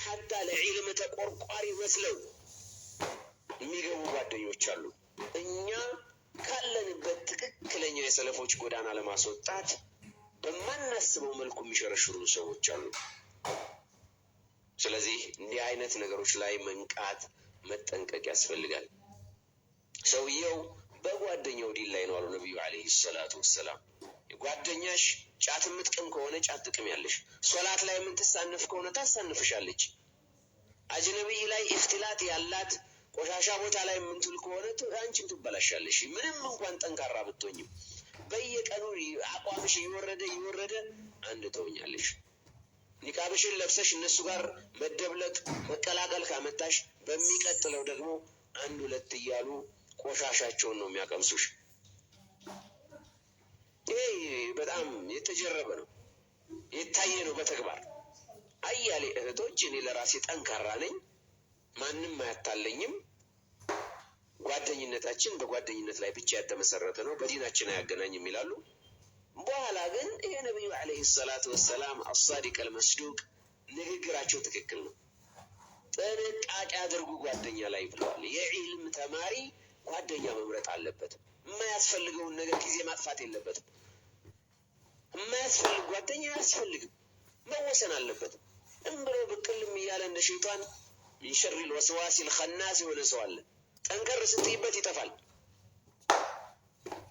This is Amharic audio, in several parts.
ሐታ ለዒልም ተቆርቋሪ መስለው የሚገቡ ጓደኞች አሉ። እኛ ካለንበት ትክክለኛ የሰለፎች ጎዳና ለማስወጣት በማናስበው መልኩ የሚሸረሽሩ ሰዎች አሉ። ስለዚህ እንዲህ አይነት ነገሮች ላይ መንቃት መጠንቀቅ ያስፈልጋል። ሰውየው በጓደኛው ዲን ላይ ነው አሉ ነቢዩ ዓለይሂ ሰላቱ ወሰላም። ጓደኛሽ ጫት የምትቅም ከሆነ ጫት ትቅም ያለሽ፣ ሶላት ላይ የምትሳንፍ ከሆነ ታሳንፍሻለች። አጅነቢይ ላይ ኢፍትላት ያላት ቆሻሻ ቦታ ላይ የምንትል ከሆነ አንቺም ትበላሻለሽ። ምንም እንኳን ጠንካራ ብትሆኝም በየቀኑ አቋምሽ እየወረደ አንድ ትሆኛለሽ። ኒቃብሽን ለብሰሽ እነሱ ጋር መደብለቅ መቀላቀል ካመጣሽ በሚቀጥለው ደግሞ አንድ ሁለት እያሉ ቆሻሻቸውን ነው የሚያቀምሱሽ። ይሄ በጣም የተጀረበ ነው፣ የታየ ነው በተግባር። አያሌ እህቶች እኔ ለራሴ ጠንካራ ነኝ፣ ማንም አያታለኝም፣ ጓደኝነታችን በጓደኝነት ላይ ብቻ የተመሰረተ ነው፣ በዲናችን አያገናኝም ይላሉ። በኋላ ግን ይሄ ነቢዩ ዓለይሂ ሰላቱ ወሰላም አሳዲቅ አልመስዱቅ ንግግራቸው ትክክል ነው። ጥንቃቄ አድርጉ ጓደኛ ላይ ብለዋል። የዒልም ተማሪ ጓደኛ መምረጥ አለበት። የማያስፈልገውን ነገር ጊዜ ማጥፋት የለበትም። የማያስፈልግ ጓደኛ አያስፈልግም፣ መወሰን አለበት። እምብሎ ብቅልም እያለ እንደ ሸይጣን ሚን ሸሪል ወስዋሲል ኸናስ የሆነ ሰው አለ። ጠንከር ስትይበት ይጠፋል።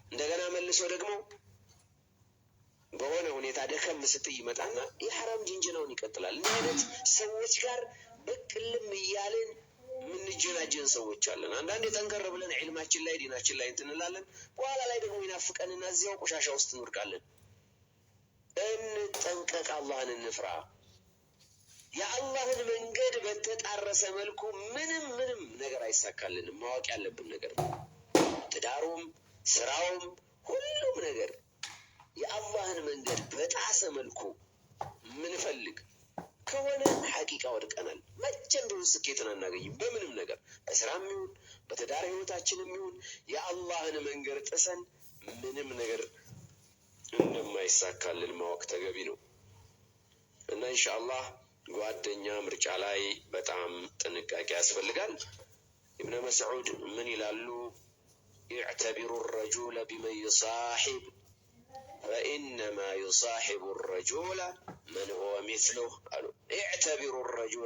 እንደገና መልሶ ደግሞ በሆነ ሁኔታ ደከም ስትይ ይመጣና የሐራም ጅንጀናውን ይቀጥላል። እንዲህ አይነት ሰዎች ጋር ብቅልም እያለን የምንጀናጀን ሰዎች አለን። አንዳንዴ ጠንከር ብለን ዒልማችን ላይ ዲናችን ላይ እንትንላለን፣ በኋላ ላይ ደግሞ ይናፍቀንና እዚያው ቆሻሻ ውስጥ እንወድቃለን። እንጠንቀቅ፣ አላህን እንፍራ። የአላህን መንገድ በተጣረሰ መልኩ ምንም ነገር አይሳካልንም። ማወቅ ያለብን ነገር ትዳሩም፣ ስራውም፣ ሁሉም ነገር የአላህን መንገድ በጣሰ መልኩ ምንፈልግ ከሆነ ሐቂቃ ወድቀናል። መቼም ቢሆን ስኬትን አናገኝም። በምንም ነገር በስራም ይሁን በትዳር ህይወታችንም ይሁን የአላህን መንገድ ጥሰን ምንም ነገር እንደማይሳካልን ማወቅ ተገቢ ነው እና ኢንሻአላህ ጓደኛ ምርጫ ላይ በጣም ጥንቃቄ ያስፈልጋል። ኢብኑ መስዑድ ምን ይላሉ? ኢዕተቢሩ الرجل بمن يصاحب فإنما يصاحب الرجل من هو مثله قالوا اعتبروا الرجل